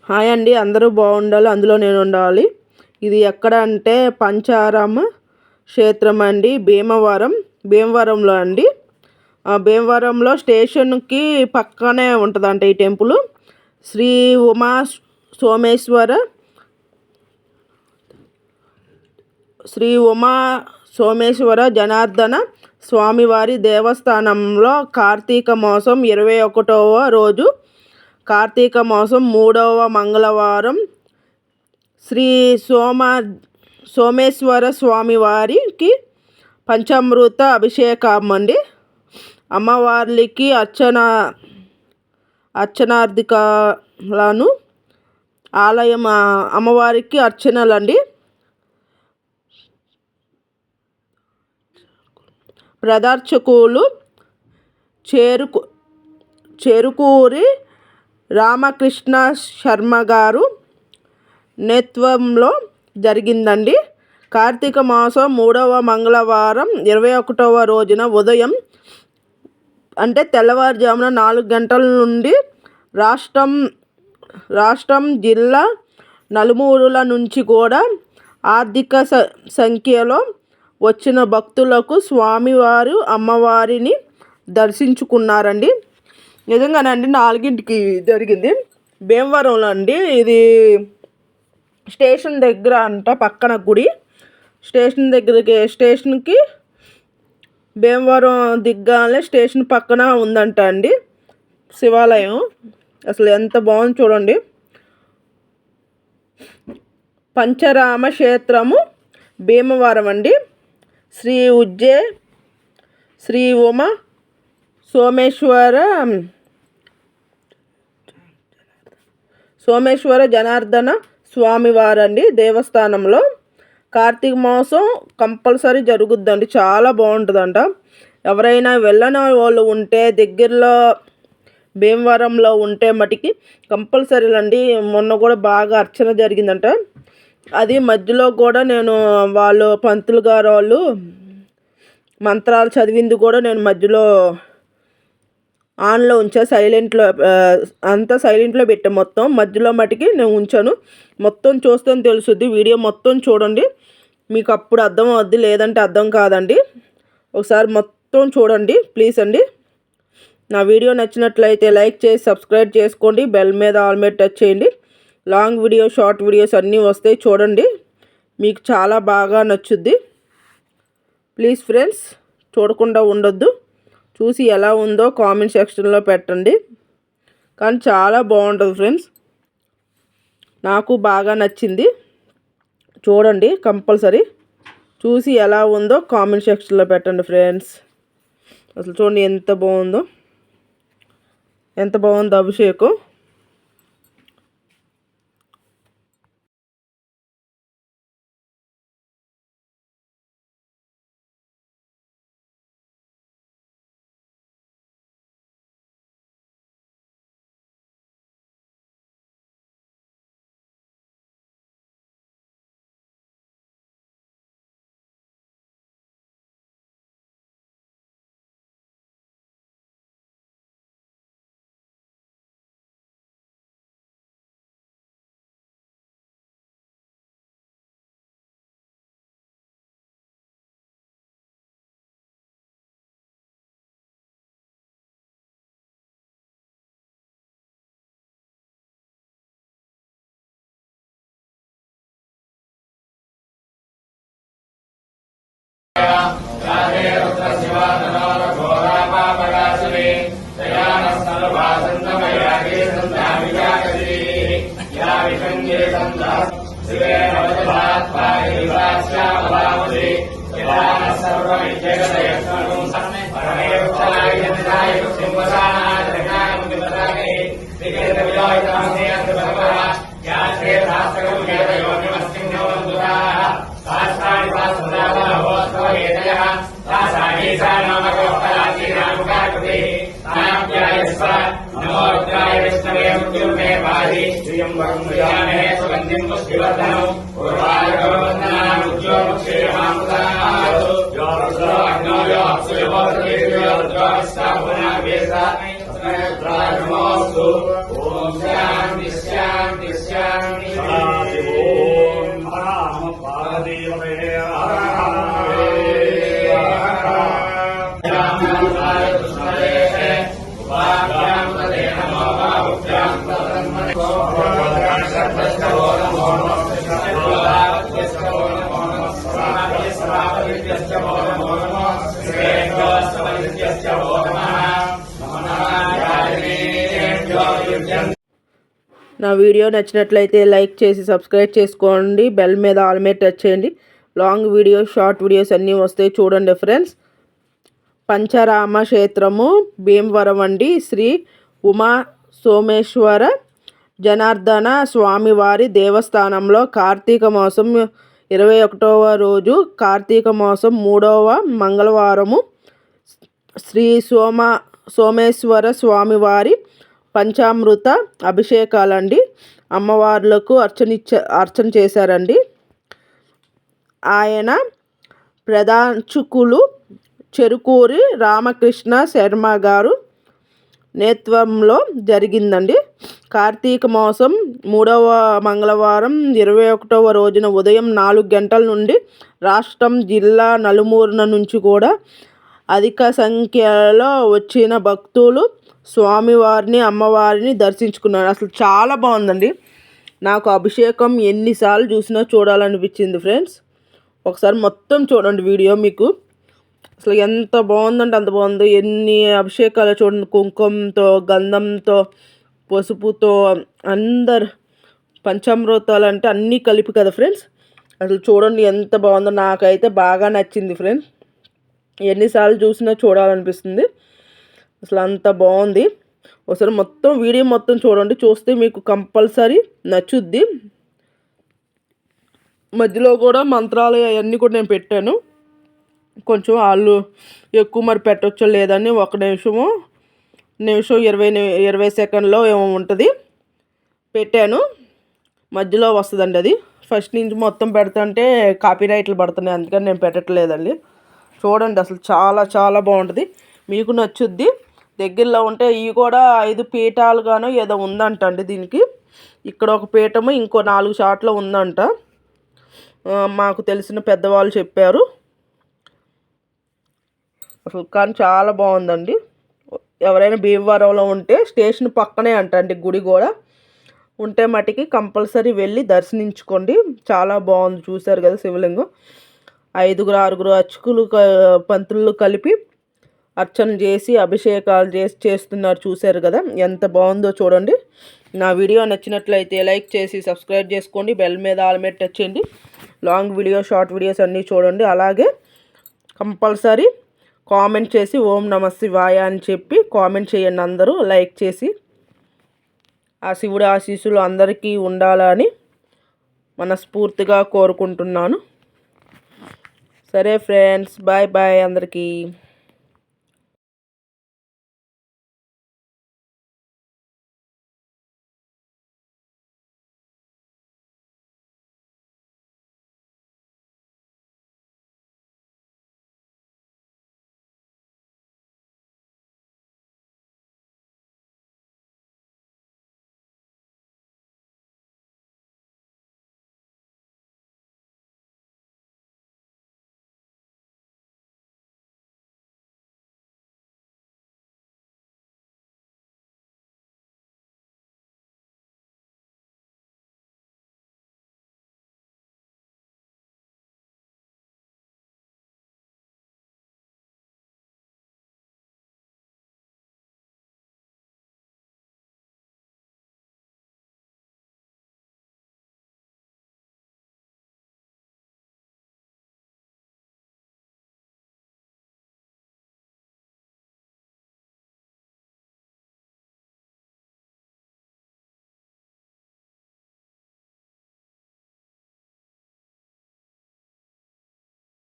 Hi అండి, అందరూ బాగుండాలి, అందులో నేను ఉండాలి. ఇది ఎక్కడ అంటే పంచారామ క్షేత్రం అండి, భీమవరంలో అండి. భీమవరంలో స్టేషన్కి పక్కనే ఉంటుందంట ఈ టెంపుల్. శ్రీ ఉమా సోమేశ్వర జనార్దన స్వామివారి దేవస్థానంలో కార్తీక మాసం 21వ రోజు, కార్తీక మాసం 3వ మంగళవారం శ్రీ సోమేశ్వర స్వామివారికి పంచామృత అభిషేకం అండి. అమ్మవారికి అర్చనార్థికలను ఆలయం అమ్మవారికి అర్చనలండి. ప్రదర్శకులు చెరుకూరి రామకృష్ణ శర్మ గారు నేతృత్వంలో జరిగిందండి. కార్తీక మాసం 3వ మంగళవారం 21వ రోజున ఉదయం అంటే తెల్లవారుజామున 4 గంటల నుండి రాష్ట్రం జిల్లా నలుమూలల నుంచి కూడా అధిక సంఖ్యలో వచ్చిన భక్తులకు స్వామివారు అమ్మవారిని దర్శించుకున్నారండి. నిజంగానండి 4ంటికి జరిగింది. భీమవరంలో అండి, ఇది స్టేషన్ దగ్గర అంట, పక్కన గుడి. స్టేషన్కి భీమవరం దిగ్గానే స్టేషన్ పక్కన ఉందంట అండి శివాలయం. అసలు ఎంత బాగుంది చూడండి. పంచరామ క్షేత్రము భీమవరం అండి. శ్రీ ఉమా సోమేశ్వర జనార్దన స్వామివారండి దేవస్థానంలో కార్తీక మాసం కంపల్సరీ జరుగుద్దండి. చాలా బాగుంటుందంట. ఎవరైనా వెళ్ళని వాళ్ళు ఉంటే, దగ్గరలో భీమవరంలో ఉంటే మటుకి కంపల్సరీ అండి. మొన్న కూడా బాగా అర్చన జరిగిందంట. అది మధ్యలో కూడా నేను పంతులు గారు వాళ్ళు మంత్రాలు చదివింది కూడా నేను మధ్యలో ఆన్లో ఉంచా, అంతా సైలెంట్లో పెట్టా. మొత్తం మధ్యలో మటుకి నేను ఉంచాను. మొత్తం చూస్తే తెలుస్తుంది. వీడియో మొత్తం చూడండి, మీకు అప్పుడు అర్థం అవుద్ది, లేదంటే అర్థం కాదండి. ఒకసారి మొత్తం చూడండి ప్లీజ్ అండి. నా వీడియో నచ్చినట్లయితే లైక్ చేసి సబ్స్క్రైబ్ చేసుకోండి. బెల్ మీద ఆల్ మీద టచ్ చేయండి. లాంగ్ వీడియో, షార్ట్ వీడియోస్ అన్నీ వస్తాయి, చూడండి, మీకు చాలా బాగా నచ్చుద్ది. ప్లీజ్ ఫ్రెండ్స్, చూడకుండా ఉండొద్దు. చూసి ఎలా ఉందో కామెంట్ సెక్షన్లో పెట్టండి. కానీ చాలా బాగుంటుంది ఫ్రెండ్స్, నాకు బాగా నచ్చింది. చూడండి, కంపల్సరీ చూసి ఎలా ఉందో కామెంట్ సెక్షన్లో పెట్టండి ఫ్రెండ్స్. అసలు చూడండి ఎంత బాగుందో అభిషేకం. Om నా వీడియో నచ్చినట్లయితే లైక్ చేసి సబ్స్క్రైబ్ చేసుకోండి. బెల్ మీద ఆల్ మీద టచ్ చేయండి. లాంగ్ వీడియోస్ షార్ట్ వీడియోస్ అన్నీ వస్తాయి చూడండి ఫ్రెండ్స్. పంచరామ క్షేత్రము భీమవరం అండి. శ్రీ ఉమా సోమేశ్వర జనార్దన స్వామివారి దేవస్థానంలో కార్తీక మాసం 21వ రోజు, కార్తీక మాసం 3వ మంగళవారము శ్రీ సోమేశ్వర స్వామివారి పంచామృత అభిషేకాలండి. అమ్మవార్లకు అర్చన చేశారండి. ఆయన ప్రధానర్చకులు చెరుకూరి రామకృష్ణ శర్మ గారు నేతృత్వంలో జరిగిందండి. కార్తీక మాసం 3వ మంగళవారం 21వ రోజున ఉదయం 4 గంటల నుండి రాష్ట్రం జిల్లా నలుమూలల నుంచి కూడా అధిక సంఖ్యలో వచ్చిన భక్తులు స్వామివారిని అమ్మవారిని దర్శించుకున్నారు. అసలు చాలా బాగుందండి. నాకు అభిషేకం ఎన్నిసార్లు చూసినా చూడాలనిపించింది ఫ్రెండ్స్. ఒకసారి మొత్తం చూడండి వీడియో. మీకు అసలు ఎంత బాగుందంటే అంత బాగుంది. ఎన్ని అభిషేకాలు చూడండి. కుంకుమతో, గంధంతో, పసుపుతో, అందరు పంచామృతాలు అంటే అన్నీ కలిపి కదా ఫ్రెండ్స్. అసలు చూడండి ఎంత బాగుందో. నాకైతే బాగా నచ్చింది ఫ్రెండ్స్. ఎన్నిసార్లు చూసినా చూడాలనిపిస్తుంది. అసలు అంత బాగుంది. ఒకసారి మొత్తం వీడియో మొత్తం చూడండి. చూస్తే మీకు కంపల్సరీ నచ్చుద్ది. మధ్యలో కూడా మంత్రాలు అవన్నీ కూడా నేను పెట్టాను. కొంచెం వాళ్ళు ఎక్కువ మరి పెట్టచ్చో లేదని 1 నిమిషం 20 సెకండ్లో ఏమో ఉంటుంది పెట్టాను. మధ్యలో వస్తుందండి అది. ఫస్ట్ నుంచి మొత్తం పెడుతుంటే కాపీరైట్లు పడుతున్నాయి, అందుకని నేను పెట్టట్లేదండి. చూడండి అసలు చాలా చాలా బాగుంటుంది. మీకు నచ్చుద్ది. దగ్గరలో ఉంటే ఇవి కూడా 5 పీఠాలుగానో ఏదో ఉందంట అండి దీనికి. ఇక్కడ ఒక పీఠము ఇంకో 4 చోట్ల ఉందంట. మాకు తెలిసిన పెద్దవాళ్ళు చెప్పారు. అసలు కానీ చాలా బాగుందండి. ఎవరైనా భీమవరంలో ఉంటే స్టేషన్ పక్కనే అంటండి గుడి కూడా. ఉంటే మటుకి కంపల్సరీ వెళ్ళి దర్శించుకోండి. చాలా బాగుంది. చూశారు కదా శివలింగం. 5-6 అర్చకులు పంతులు కలిపి అర్చన చేసి అభిషేకాలు చేస్తున్నారు. చూశారు కదా ఎంత బాగుందో చూడండి. నా వీడియో నచ్చినట్లయితే లైక్ చేసి సబ్స్క్రైబ్ చేసుకోండి. బెల్ మీద ఆల్ మీద టచ్ చేయండి. లాంగ్ వీడియో షార్ట్ వీడియోస్ అన్నీ చూడండి. అలాగే కంపల్సరీ కామెంట్ చేసి ఓం నమః శివాయ అని చెప్పి కామెంట్ చేయండి. అందరూ లైక్ చేసి ఆ శివుడి ఆశీస్సులు అందరికీ ఉండాలని మనస్ఫూర్తిగా కోరుకుంటున్నాను. సరే ఫ్రెండ్స్, బాయ్ బాయ్ అందరికీ.